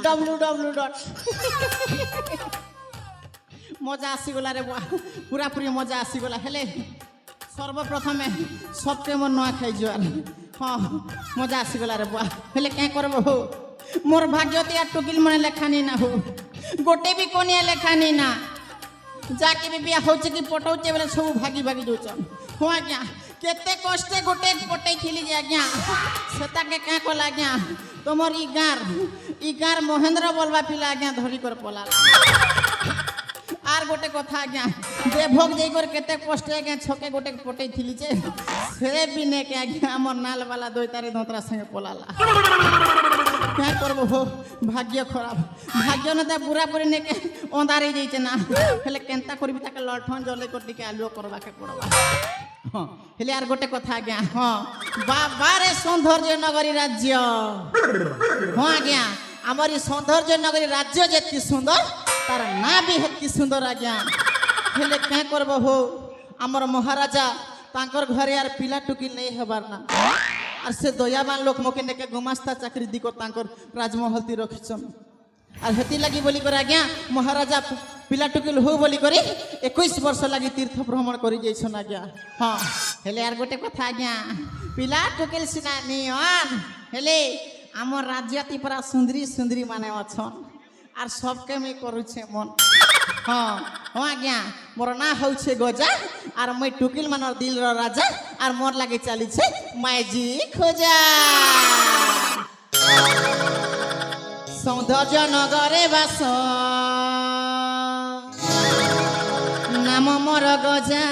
www. মজা আসিগলা রে বুয়া পুরাপুরি মজা আসিগলা হেলে সর্বপ্রথমে সবকে মন নয় খাই যার হ্যাঁ মজা আসিগলা রে বুয়া হেলে কে করব হো মোর ভাগ্যতে আর টুকিল মনে লেখানি না হো গোটে বি কোনিয়া লেখানি না যাকে বি বিয়া হচ্ছে কি পটাউছে বলে সব ভাগি ভাগি দউছন হো আজ্ঞা কেতে কষ্টে গোটে পটাই খিলি যে আজ্ঞা সেটাকে কে কলা আজ্ঞা তোমার ইগার মহেন্দ্র বলবা পিলা আজ্ঞা ধরি কর পলা আর গোটে কথা আজ্ঞা যে ভোগ যাই করে কেতে কষ্টে আজ্ঞা ছকে গোটে পটাই ছিলি যে সে বিনে কে আজ্ঞা আমার নালবালা দইতারে দোতরা সঙ্গে পলালা কে করবো হো ভাগ্য খারাপ ভাগ্য নেতা পুরাপুরি নেকে অন্ধারে যাইছে না হেলে কেনতা করবি তাকে লঠন জলে করে টিকে আলুও করবাকে পড়বা হ্যাঁ হেলে আর গোটে কথা আজ্ঞা হ্যাঁ বাবারে সৌন্দর্য নগরী রাজ্য হ্যাঁ আজ্ঞা আমার এই সৌন্দর্য নগরী রাজ্য যেতি সুন্দর তার না বি হেতি সুন্দর আজ্ঞা হেলে কে করব হো আমার মহারাজা তাঙ্কর ঘরে আর পিলা টুকি নেই হবার না আর সে দয়াবান লোক মোকে নেকে গুমাস্তা চাকরি দি কর তাঙ্কর রাজমহল তি রখিছন আর হেতি লাগি বলি করে আজ্ঞা মহারাজা পিলা টুকিল হো বলি করে 21 বর্ষ লাগি তীর্থ ভ্রমণ করি যাইছন আজ্ঞা হ্যাঁ হেলে আর গোটে কথা আজ্ঞা পিলা টুকিল সিনা নিয়ন হেলে আমার রাজ্যতি পুরা সুন্দরী সুন্দরী মানে অছন আর সবকে আমি করুছে মন হ্যাঁ হ্যাঁ আজ্ঞা মোর না হচ্ছে গজা আর মই টুকিল মানর দিলর রাজা আর মোর লাগে চালিছে মাইজি খোঁজা সৌন্দর্য নগরে বাস নাম মোর গজা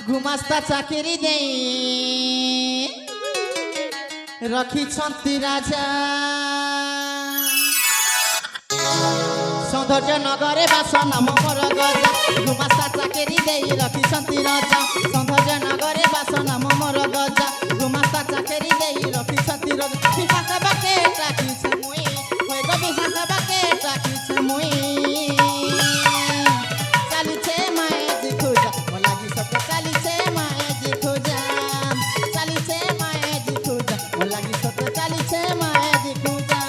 গুমাস্তা চাকরি দেই রখিছন্তি রাজা সৌন্দর্য নগরে বাস নাম মোর গজা গুমাস্তা চাকরি দেই রখিছন্তি রাজা সৌন্দর্য নগরে বাস নাম মোর গজা গুমাস্তা চাকরি দেই রখিছন্তি রাজা বিহাতা বাকে ডাকিছে মুই হই গো বিহাতা বাকে ডাকিছে মুই চালিছে মায়ে জি খোঁজা ও লাগি সতে চালিছে মায়ে জি খোঁজা চালিছে মায়ে জি খোঁজা ও লাগি সতে চালিছে মায়ে জি খোঁজা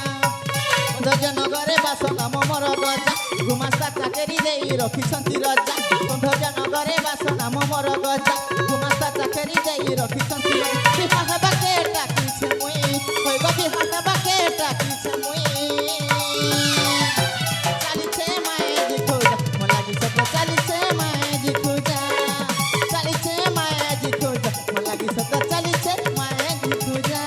সৌন্দর্য নগরে বাস নাম মোর গজা গুমাস্তা চাকরি দেই রখিছন্তি রাজা সৌন্দর্য নগরে বাস নাম মোর গজা গুমাস্তা চাকরি দেই রখিছন্তি রাজা বিহাতা বাকে ডাকিছে মুই হই গো বিহাতা বাকে ডাকিছে মুই চালিছে মায়ে জি খোঁজা ও লাগি সতে চালিছে মায়ে জি খোঁজা চালিছে মায়ে জি খোঁজা ও লাগি সতে চালিছে মায়ে জি খোঁজা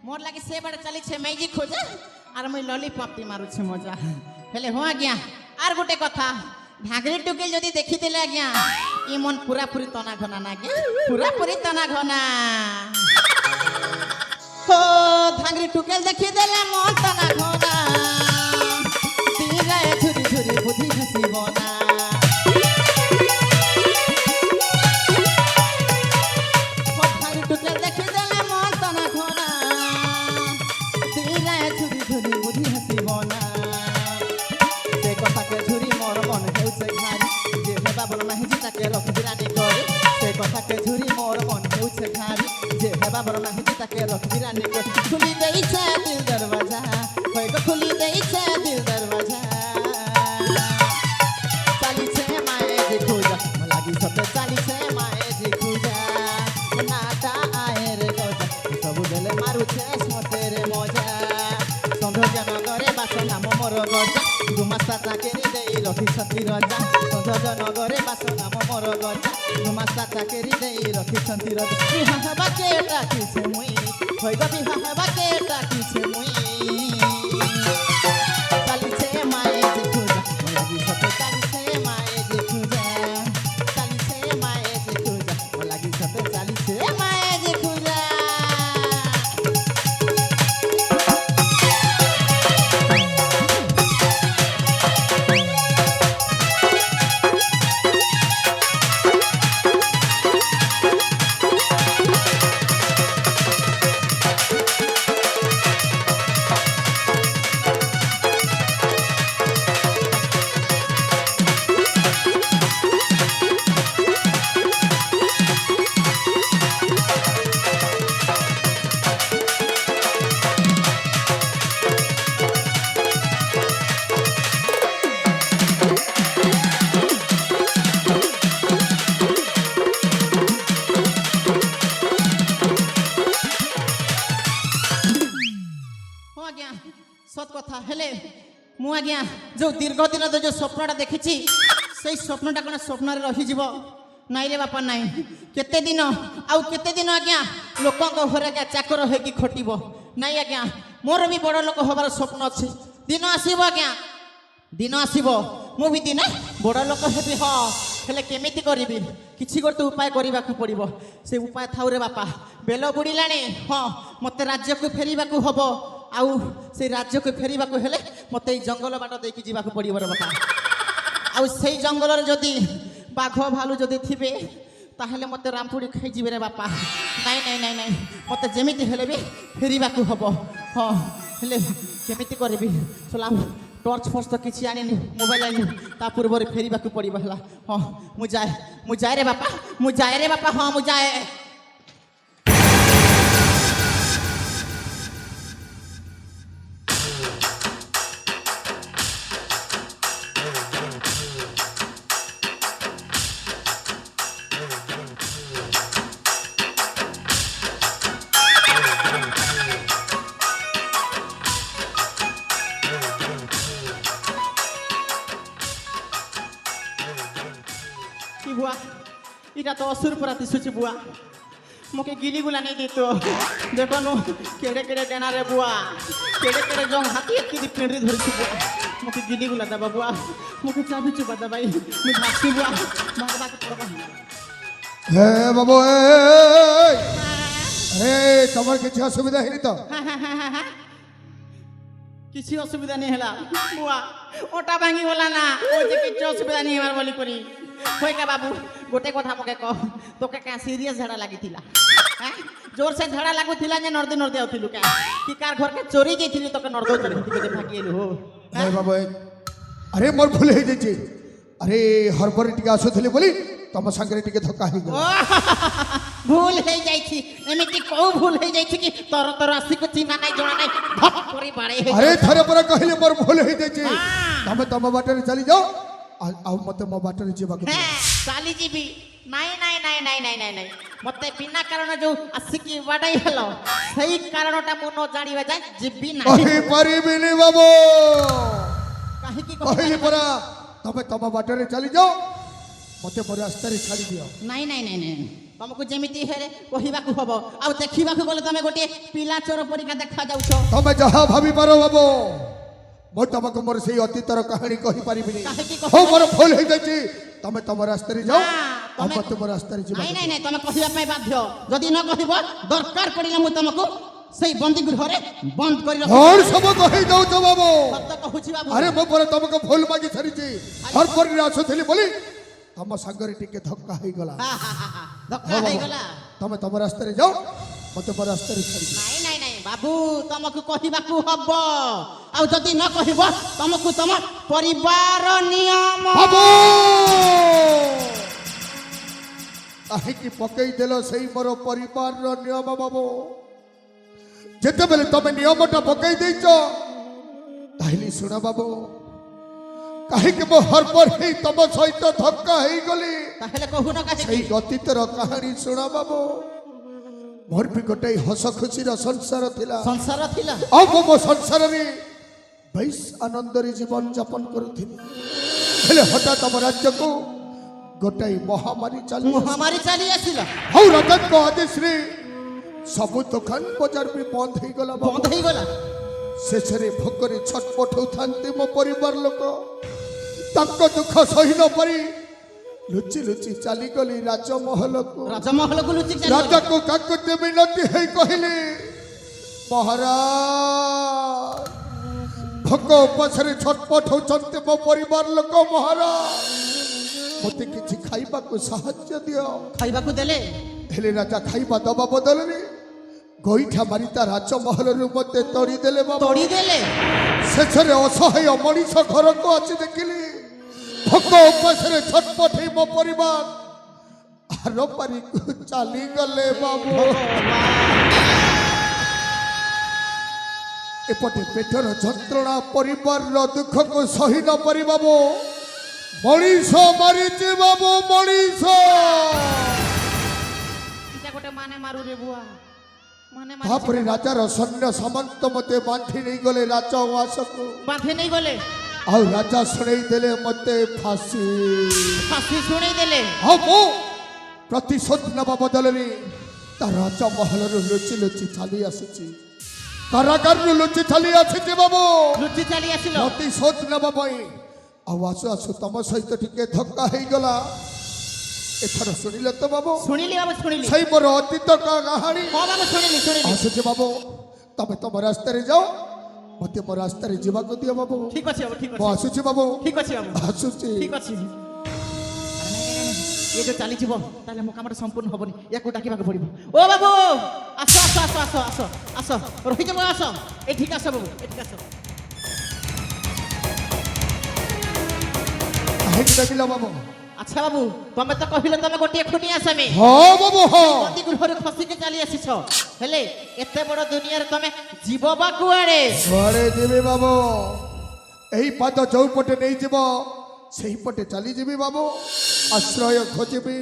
मोर लगे से बड़े चली छे मैजिक खोजा और मैं लॉलीपॉप ती मारुछे मजा हेले हो आज्ञा आर गोटे कथा भागरी टुकिल जदी देखि देले आज्ञा ई मन पूरा पूरी तना घना ना आज्ञा पूरा पूरी तना घना हो भागरी टुकिल देखि देले मन तना घना तीरा झुरी झुरी बुद्धि हसी बना हो भागरी टुकिल देखि देले मन तना घना तीरा झुरी झुरी बुद्धि हसी बना से कथा के झुरी मोर मन हेउसे घारी जे हेबा बोल नाही जे ताके रख बिरानी करे से कथा के झुरी मोर मन हेउसे घारी जे हेबा बोल नाही जे ताके रख बिरानी करे खुली देई छे दिल दरवाजा होय गो खुली देई छे दिल दरवाजा चाली छे माए जे खोजा लागी सते चाली छे माए जे खोजा नाटा आए रे गजा सब देले मारू छे सते रे मजा सौंदर्य नगरे बास नाम मोर गजा ଗୁମାସ୍ତା ଚାକିରି ଦେଇ ରଖିଛନ୍ତି ରଜା ସଞ୍ଜନଗରେ ବାସ ନାମ ମୋର ଗଜା ଗୁମାସ୍ତା ଚାକିରି ଦେଇ ରଖିଛନ୍ତି ରଜା ବିହା ହେବା କେ ଡାକିছে ମୁଇଁ ହୋଇଗ ବିହା ହେବା କେ ଡାକିছে ମୁଇଁ ଚାଲିছে ମାଏ ଦେଖୁଜା ଲାଗି ସତେ ଚାଲିছে ମାଏ ଦେଖୁଜା ଚାଲିছে ମାଏ ଦେଖୁଜା ଲାଗି ସତେ ଚାଲିছে ମାଏ ଦେଖୁଜା সত কথা হেলে মু আজ্ঞা যে দীর্ঘ দিন যে স্বপ্নটা দেখিছি সেই স্বপ্নটা কোন স্বপ্নরে রহিଯିব নাই রে বাপা নাই কেতে দিন আউ কেতে দিন আজ্ঞা লোকଙ୍କ ঘরে আজ্ঞা চাকর হইকি খটিব নাই আজ্ঞা মোর বি বড় লোক হবার স্বপ্ন আছে দিন আসিব আজ্ঞা দিন আসিব মু বি দিনে বড় লোক হেবি হ হেলে কেমিতি করিবি কিছু গোটে উপায় করিবাকু পড়িব সে উপায় থাউ রে বাপা বেল বুড়িলানি হ্যাঁ মতে রাজ্যকু ফেরিবাকু হব আউ সেই রাজ্যকে ফেরিবাকু হেলে মতে এই জঙ্গল বাট দেখি যাবাকু পড়িব রে বাপা আউ সেই জঙ্গলর যদি বাঘ ভালু যদি থিবে তাহলে মতে রামপুড়ি খাই যাবে রে বাপা নাই নাই নাই নাই মতে যেমিতি হেলে বি ফেরিবাকু হব হ্যাঁ হেলে কেমিতি করিবি চলাম টর্চ ফর্চ তো কিছু আনিনি মোবাইল আনিনি তা পূর্বরে ফেরিবাকু পড়িব হেলা হ্যাঁ মু যাই রে বাপা মু যাই রে বাপা হ্যাঁ মু যাই बुआ इटा तो असुर पर दिशुची बुआ मोके गिली गुला नहीं दी तो देखो नो केड़े केड़े डेना रे बुआ केड़े केड़े जोंग हाथी की दी पेंडरी धरची बुआ मोके गिली गुला दबा बुआ मोके चाबी चुबा दबाई मैं भागती बुआ मारबा के पड़बा हे बाबू ए अरे तमर के असुविधा हेनी तो किसी असुविधा नहीं हला बुआ ओटा भांगी बोला ना ओ जे किछ असुविधा नहीं हमार बोली करी होय का बाबू गोटे कथा मके कह तोके का सीरियस झड़ा लागिथिला हैं जोर से झड़ा लागुथिला जे नर्दी नर्दी आउथिलु का कि कार घर के चोरी जैथिलु तोके नर्दो चोरी के भागी एलु हो हे बाबू अरे मोर भूल हे जेछि अरे हरबर टिके आसुथले बोली तम संगे टिके धक्का हे गो भूल हे जाइछि एमिति को भूल हे जाइछि कि तोर तोर आसी को चिना नै जणा नै धक करी बाड़े हे अरे थरे पर कहले मोर भूल हे जेछि तम बाटे चली जाओ आ मते मो बाटे जेबा के चली जीबी নাই নাই নাই নাই নাই নাই নাই মতে বিনা কারণে যে আসিকি বাড়াই হলো সেই কারণটা মন জানিবা যায় জিবি না কহি পারিবিনি বাবু কাহি কি কহিলি পরা তবে তম বাটরে চলি যাও মতে মোর রাস্তারে ছাড়ি দিও নাই নাই নাই নাই तुमको जेमिति हेरे कहिबाकू हबो आ देखिबाकू गले तमे गोटे पिला चोर परिका देखा जाउछ तमे जहा भाबी पारो बाबू मो तमको मोर सेही अतीतर कहानी कहि पारिबिनी हो मोर भूल हे जाछि तमे तम रास्ता रे जाओ हम तो मोर रास्ता रे नहीं नहीं नहीं तमे कहिबा पय बाध्य जदि न कहिबो दरकार पड़िला मु तमको सेही बंदी गृह रे बंद करि रख और सब कहि दउ तो बाबू सत्य कहूछि बाबू अरे मो पर तमको भूल मागी छरिछि हर पर आसुथली बोली तम संगरे टिके धक्का हे गला धक्का हे गला तमे तम रास्ता रे जाओ मते मोर रास्ता रे छाड़ी नहीं नहीं नहीं बाबू तमको कहिबाकू हबो आ जदि न कहिबो तमको तम परिवार नियम बाबू आही की पकई देलो सही मोर परिवार रो नियम बाबू जेते बेले तमे नियमटा पकई देइछो ताहिली सुना बाबू काहे के मो हर पर ही तम सहित धक्का हे गली ताहले कहू न काहे सही अतीतर कहानी सुना बाबू मोर भी गोटे हस खुशी रो संसार थिला संसार थिला अब मो संसार रे ବେଶ ଆନନ୍ଦରେ ଜୀବନ ଯାପନ କରୁଥିଲି। ହେଲେ ହଠାତ୍ ଆମ ରାଜ୍ୟକୁ ଗୋଟାଏ ମହାମାରୀ ଚାଲି ମହାମାରୀ ଚାଲି ଆସିଲା, ଆଉ ରାଜାଙ୍କ ଆଦେଶରେ ସବୁ ଦୋକାନ ବଜାର ବି ବନ୍ଦ ହେଇଗଲା। ବନ୍ଦ ହେଇଗଲା। ଶେଷରେ ଭୋକରେ ଛଟପଟ ହେଉଥାନ୍ତି ମୋ ପରିବାର ଲୋକ। ତାଙ୍କ ଦୁଃଖ ସହି ନ ପାରି ଲୁଚି ଲୁଚି ଚାଲିଗଲି ରାଜମହଲକୁ। ରାଜମହଲକୁ ଲୁଚି ଚାଲିଗଲେ। ରାଜାକୁ କାକୁତି ମିନତି ହେଇ କହିଲି, ମହାରାଜ ଭୋକ ଉପାସରେ ଛଟପଟ ହେଉଛନ୍ତି ମୋ ପରିବାର ଲୋକ। ମହାରାଜ ମୋତେ କିଛି ଖାଇବାକୁ ସାହାଯ୍ୟ ଦିଅ। ଖାଇବାକୁ ଦେଲେ, ହେଲେ ରାଜା ଖାଇବା ଦବା ବଦଳରେ ଗୋଇଠା ମାରି ତା ରାଜମହଲରୁ ମୋତେ ତଡ଼ିଦେଲେ। ତୋଡ଼ିଦେଲେ। ଶେଷରେ ଅସହାୟ ମଣିଷ ଘରକୁ ଆସି ଦେଖିଲି ଭୋକ ଉପାସରେ ଛଟପଟ ହେଇ ମୋ ପରିବାର ଆରପାରିକୁ ଚାଲିଗଲେ। ବାବୁ ଏପଟେ ପେଟର ଯନ୍ତ୍ରଣା, ପରିବାରର ଦୁଃଖକୁ ସହି ନ ପାରି ବାବୁ ମଣିଷ ମାରିଛି। ବାବୁ ମଣିଷ ଏଟା ଗୋଟେ ମାନେ ମାରୁ ରେ ବୁଆ, ମାନେ ତାପରେ ରାଜାର ସୈନ୍ୟ ସାମନ୍ତ ମୋତେ ବାନ୍ଧି ନେଇଗଲେ ରାଜଉଆସକୁ। ବାନ୍ଧି ନେଇ ଗଲେ, ଆଉ ରାଜା ଶୁଣେଇ ଦେଲେ ମୋତେ ଫାଶୀ। ଫାଶୀ ଶୁଣେଇ ଦେଲେ। ଆଉ ମୁଁ ପ୍ରତିଶୋଧ ନେବା ବଦଳରେ ତା ରାଜମହଲରୁ ଲୁଚି ଲୁଚି ଚାଲି ଆସିଛି, କାରାଗାରରୁ ଲୁଚି ଚାଲି ଆସିଛି। ବାବୁ ଲୁଚି ଚାଲି ଆସିଲ। ପ୍ରତିଶୋଧ ନେବା ପାଇଁ ଆଉ ଆସୁ ଆସୁ ତମ ସହିତ ଟିକେ ଧକ୍କା ହେଇଗଲା। ଏଥର ଶୁଣିଲେ ତ ବାବୁ? ଶୁଣିଲି ବାବୁ, ଶୁଣିଲି। ସେଇ ମୋର ଅତୀତ କାହାଣୀ ହଁ ବାବୁ, ଶୁଣିଲି ଶୁଣିଲି। ଆସୁଛି ବାବୁ। ତମେ ତମ ରାସ୍ତାରେ ଯାଅ, ମୋତେ ମୋ ରାସ୍ତାରେ ଯିବାକୁ ଦିଅ ବାବୁ। ଠିକ ଅଛି ବାବୁ, ଠିକ ମୁଁ ଅଛି, ଆସୁଛି ବାବୁ, ଠିକ ଅଛି ବାବୁ, ଆସୁଛି। ଠିକ ଅଛି। ଏ ଯୋଉ ଚାଲିଯିବ ତାହେଲେ ମୋ କାମଟା ସମ୍ପୂର୍ଣ୍ଣ ହବନି, ୟାକୁ ଡାକିବାକୁ ପଡିବ। ଓ ବାବୁ ଆସ ଆସ ଆସ ଆସ ଆସ ଆସ, ରହିଯିବ, ଆସ ଏଠିକି ଆସ ବାବୁ, ଏଠିକି ଆସ। କାହିଁକି ଡାକିଲ ବାବୁ? ଆଚ୍ଛା ବାବୁ, ତମେ ତ କହିଲ ତମେ ଗୋଟିଏ ଖୁଣିଆ ସ୍ୱାମୀ, ହଁ ବାବୁ ହଁ। ବନ୍ଦୀ ଗୃହରୁ ଖସିକି ଚାଲି ଆସିଛ। ହେଲେ ଏତେ ବଡ ଦୁନିଆରେ ତମେ ଯିବ ବା କୁଆଡେ? କୁଆଡେ ଯିବି ବାବୁ? ଏହି ପାଦ ଯୋଉପଟେ ନେଇଯିବ ସେଇପଟେ ଚାଲିଯିବି ବାବୁ। ଆଶ୍ରୟ ଖୋଜିବି।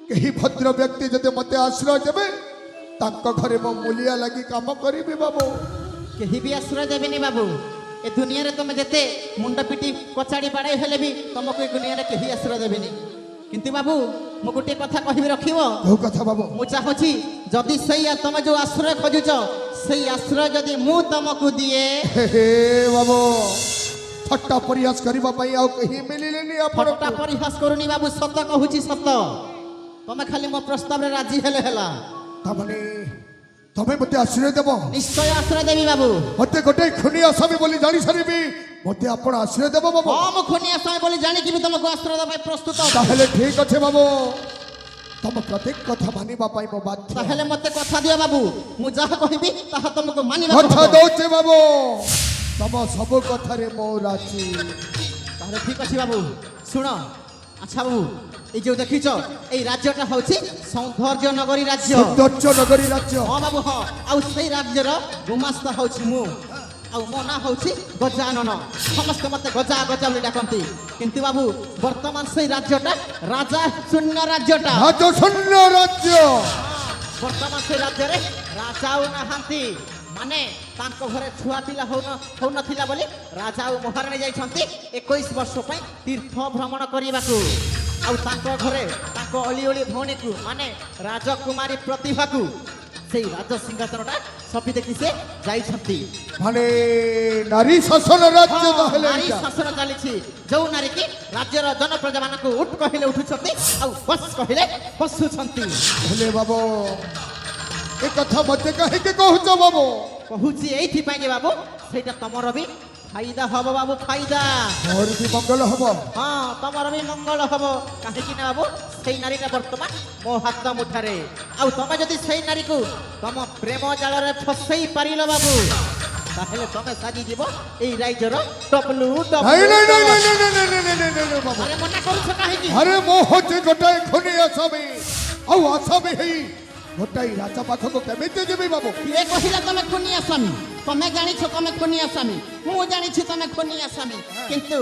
କେହି ଭଦ୍ର ବ୍ୟକ୍ତି ଯଦି ମୋତେ ଆଶ୍ରୟ ଦେବେ ତାଙ୍କ ଘରେ ମୋ ମୂଲିଆ ଲାଗି କାମ କରିବି ବାବୁ। କେହି ବି ଆଶ୍ରୟ ଦେବେନି ବାବୁ। ଏ ଦୁନିଆରେ ତମେ ଯେତେ ମୁଣ୍ଡ ପିଟି କଚାଡ଼ି ବାଡ଼ାଇ ହେଲେ ବି ତମକୁ ଏ ଦୁନିଆରେ କେହି ଆଶ୍ରୟ ଦେବେନି। କିନ୍ତୁ ବାବୁ ମୁଁ ଗୋଟିଏ କଥା କହିବି, ରଖିବ। କୋଉ କଥା ବାବୁ? ମୁଁ ଚାହୁଁଛି ଯଦି ସେଇ ତମେ ଯୋଉ ଆଶ୍ରୟ ଖୋଜୁଛ ସେଇ ଆଶ୍ରୟ ଯଦି ମୁଁ ତମକୁ ଦିଏ। ହେ ବାବୁ, ଥଟ୍ଟା ପରିହାସ କରିବା ପାଇଁ ଆଉ କେହି ମିଳିଲେନି ଫଟା ଆପଣଙ୍କୁ। ପରିହାସ କରୁନି ବାବୁ, ସତ କହୁଛି ସତ। ତମେ ଖାଲି ମୋ ପ୍ରସ୍ତାବରେ ରାଜି ହେଲେ ହେଲା। ତାମାନେ ତମେ ମୋତେ ଆଶ୍ରୟ ଦେବ? ନିଶ୍ଚୟ ଆଶ୍ରୟ ଦେବି ବାବୁ। ମୋତେ ଗୋଟେ ଖୁନି ଆସାମୀ ବୋଲି ଜାଣି ସାରିବି, ମୋତେ ଆପଣ ଆଶ୍ରୟ ଦେବ ବାବୁ? ହଁ ମୁଁ ଖୁନିଆ ସ୍ୱାମୀ ବୋଲି ଜାଣିକି ବି ତମକୁ ଆଶ୍ରୟ ଦେବା ପାଇଁ ପ୍ରସ୍ତୁତ। ତାହେଲେ ଠିକ ଅଛି ବାବୁ, ତମ ପ୍ରତ୍ୟେକ କଥା ମାନିବା ପାଇଁ ମୁଁ ବାଧ୍ୟ। ତାହେଲେ ମତେ କଥା ଦିଅ ବାବୁ, ମୁଁ ଯାହା କହିବି ତାହା ତମକୁ ମାନିବାକୁ କଥା ହେବ। ଦଉଛି ବାବୁ, ତମ ସବୁ କଥାରେ ମୁଁ ରାଜି। ତାହେଲେ ଠିକ ଅଛି ବାବୁ, ଶୁଣ। ଆଚ୍ଛା ବାବୁ, এই যে দেখিছ এই রাজ্যটা হচ্ছে সৌন্দর্য নগরী রাজ্য। সৌন্দর্য নগরী রাজ্য? হ্যাঁ বাবু হ্যাঁ। আউ সেই রাজ্যর গুমাস্তা হচ্ছে মু, আউ মো না হচ্ছে গজানন। সমস্ত মতে গজা গজা বলে ডাকନ୍ତି। কিন্তু বাবু বর্তমান সেই রাজ্যটা রাজা শূন্য রাজ্যটা। রাজ শূন্য রাজ্য? বর্তমান সেই রাজ্যরে রাজাও নাহান্তি। মানে তাঙ্ক ঘরে ছুয়া পিলা হউনথিলা বলি রাজা ও মহারাণী যাইছন্তি 21 বর্ষ পাই তীর্থ ভ্রমণ করিবাকু। ଆଉ ତାଙ୍କ ଘରେ ତାଙ୍କ ଅଳି ଅଳି ଭଉଣୀକୁ ମାନେ ରାଜକୁମାରୀ ପ୍ରତିଭାକୁ ସେଇ ରାଜ ସିଂହାସନଟା ସପି ଦେଖି ସେ ଯାଇଛନ୍ତି। ମାନେ ନାରୀ ଶାସନ ରାଜ୍ୟ ତାହେଲେ ନାରୀ ଏଇଟା? ଶାସନ ଚାଲିଛି। ଯୋଉ ନାରୀ କି ରାଜ୍ୟର ଜନପ୍ରଜା ମାନଙ୍କୁ ଉଠ କହିଲେ ଉଠୁଛନ୍ତି ଆଉ ବସ କହିଲେ ବସୁଛନ୍ତି। ହେଲେ ବାବୁ ଏ କଥା ମୋତେ କାହିଁକି କହୁଛ ବାବୁ? କହୁଛି ଏଇଥିପାଇଁ ଯେ ବାବୁ ସେଇଟା ତମର ବି ফায়দা হব বাবু, ফায়দা। ମୋର ବି ମଙ୍ଗଳ ହବ। হ্যাঁ তোমার বি মঙ্গল হব। কাহিকি না বাবু সেই নারীটা বর্তমান মো হাত মুঠারে। আউ তুমি যদি সেই নারীকে তম প্রেম জালরে ফসাই পারিল বাবু তাহলে তুমি সাজি যাব এই রাজ্যর টপলু ନାଇଁ ନାଇଁ ନାଇଁ টপলু। ନାଇଁ ନାଇଁ ନାଇଁ ନାଇଁ ନାଇଁ ନାଇଁ ନାଇଁ ବାବୁ। আরে মনা করছ কাহিকি? ଆରେ ମୁଁ ହଉଛି ଗୋଟାଏ ଖୁନି ଆସାମୀ, ଆଉ ଆସାମୀ ହେଇ ଗୋଟାଏ ରାଜା ପାଖକୁ କେମିତି ଯିବି ବାବୁ? কিয়ে কহিলা তুমি খুনি আসামি? তুমি জানিছ তুমি খুনি আসামি, মু জানিছি তুমি খুনি আসামি, কিন্তু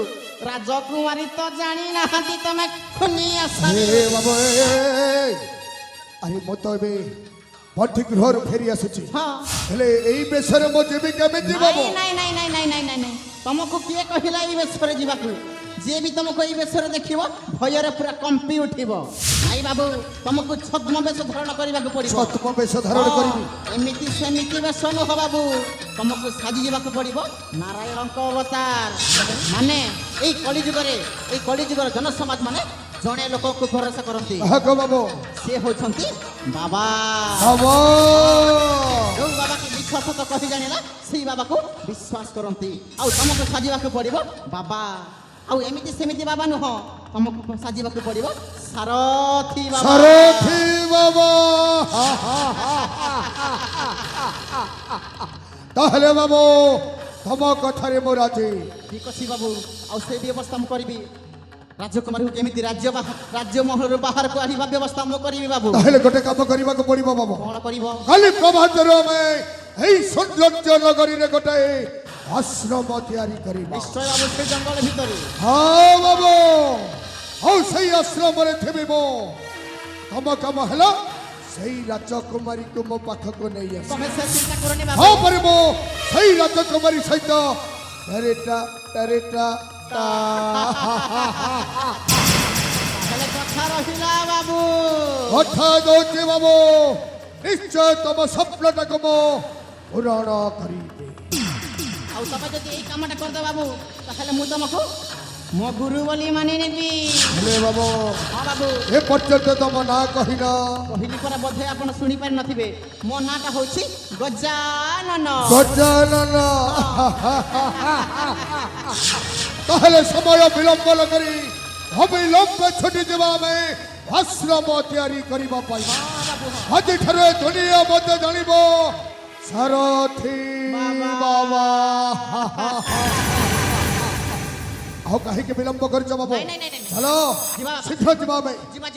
রাজকুমারী তো জানি নাহান্তি তুমি খুনি আসামি। ଏ ବାବୁ ଆରେ ମୁଁ ତ ଏବେ ବନ୍ଦୀ ଗୃହରୁ ଫେରି ଆସୁଛି। হ্যাঁ। ହେଲେ ଏଇ ବେଶରେ ମୁଁ ଯିବି କେମିତି ବାବୁ? নাই নাই নাই নাই নাই নাই নাই নাই ତମକୁ କିଏ କହିଲା ଏଇ ବେଶରେ ଯିବାକୁ ଯିଏ ବି ତମକୁ ଏଇ ବେଶରେ ଦେଖିବ ଭୟରେ ପୁରା କମ୍ପି ଉଠିବ ଭାଇ ବାବୁ ତମକୁ ଛଦ୍ମ ବେଶ ଧାରଣ କରିବାକୁ ପଡିବ ଛଦ୍ମ ବେଶ ଧାରଣ କରିବି। ଏମିତି ସେମିତି ବେଶ ନୁହ ବାବୁ ତମକୁ ସାଜି ଯିବାକୁ ପଡିବ ନାରାୟଣଙ୍କ ଅବତାର ମାନେ ଏଇ କଳିଯୁଗର ଜନସମାଜ ମାନେ ଜଣେ ଲୋକକୁ ଭରସା କରନ୍ତି କାହାକୁ ବାବୁ? ସେ ହଉଛନ୍ତି ବାବା ବାବା ଯୋଉ ବାବାକୁ ବିଶ୍ୱାସ ତ କହି ଜାଣିଲା ସେଇ ବାବାକୁ ବିଶ୍ୱାସ କରନ୍ତି ଆଉ ତମକୁ ସାଜିବାକୁ ପଡିବ ବାବା ଆଉ ଏମିତି ସେମିତି ବାବା ନୁହଁ ତମକୁ ସାଜିବାକୁ ପଡିବ ସାରଥୀ ବାବା ସାରଥୀ ବାବା। ତାହେଲେ ବାବୁ ତମ କଥାରେ ମୁଁ ରାଜି। ଠିକ ଅଛି ବାବୁ ଆଉ ସେଇ ବ୍ୟବସ୍ଥା ମୁଁ କରିବି ରାଜକୁମାରୀକୁ କେମିତି ରାଜ୍ୟମହଲରୁ ବାହାରକୁ ଆଣିବା ବ୍ୟବସ୍ଥା ମୁଁ କରିବି ବାବୁ ତାହେଲେ ଗୋଟେ କାମ କରିବାକୁ ପଡିବ ବାବୁ। କଣ କରିବ କାଲି ପ୍ରଭାତରୁ ଆମେ ଏଇ ସୌନ୍ଦର୍ଯ୍ୟ ନଗରୀରେ ଗୋଟେ ଆଶ୍ରମ ତିଆରି କରିବା। ନିଶ୍ଚୟ ବାବୁ ସେ ଜଙ୍ଗଲ ଭିତରେ ହଁ ବାବୁ ଆଉ ସେଇ ଆଶ୍ରମରେ ଥିବି ମୁଁ। ତମ କାମ ହେଲା ସେଇ ରାଜକୁମାରୀକୁ ମୋ ପାଖକୁ ନେଇ ଆସ। ତମେ ସେ ଚିନ୍ତା କରନି ବାବୁ ହଁ ପରେ ମୁଁ ସେଇ ରାଜକୁମାରୀ ସହିତ ଟେରେଟା ହେଲେ କଥା ରହିଲା ବାବୁ କଥା ଦଉଛି ବାବୁ ନିଶ୍ଚୟ ତମ ସ୍ୱପ୍ନଟାକୁ ମୁଁ ପୂରଣ କରିବି। ଆଉ ତମେ ଯଦି ଏଇ କାମଟା କରିଦେ ବାବୁ ତାହେଲେ ମୁଁ ତମକୁ ମୋ ଗୁରୁ ବୋଲି ମାନି ନେବି ହେଲେ ବାବୁ ହଁ ବାବୁ ଏ ପର୍ଯ୍ୟନ୍ତ ତମ ନାଁ କହିନ। କହିଲି ପରା ବୋଧେ ଆପଣ ଶୁଣିପାରି ନଥିବେ ମୋ ନାଁଟା ହଉଛି ଗଜାନନ ଗଜାନନ। ତାହେଲେ ସମୟ ବିଳମ୍ବ ନ କରି ଅବିଳମ୍ବ ଛୁଟି ଯିବା ଆମେ ଆଶ୍ରମ ତିଆରି କରିବା ପାଇଁ। ଆଜିଠାରୁ ଏ ଦୁନିଆ ମଧ୍ୟ ଜାଣିବ ସାରଥୀ ବାବା। ଆଉ କାହିଁକି ବିଳମ୍ବ କରିଛ ବାବୁ? ନାଇଁ, ନାଇଁ, ନାଇଁ, ନାଇଁ। ଚାଲ ଯିବା। ଶୀଘ୍ର ଯିବା ଆମେ। ଯିବା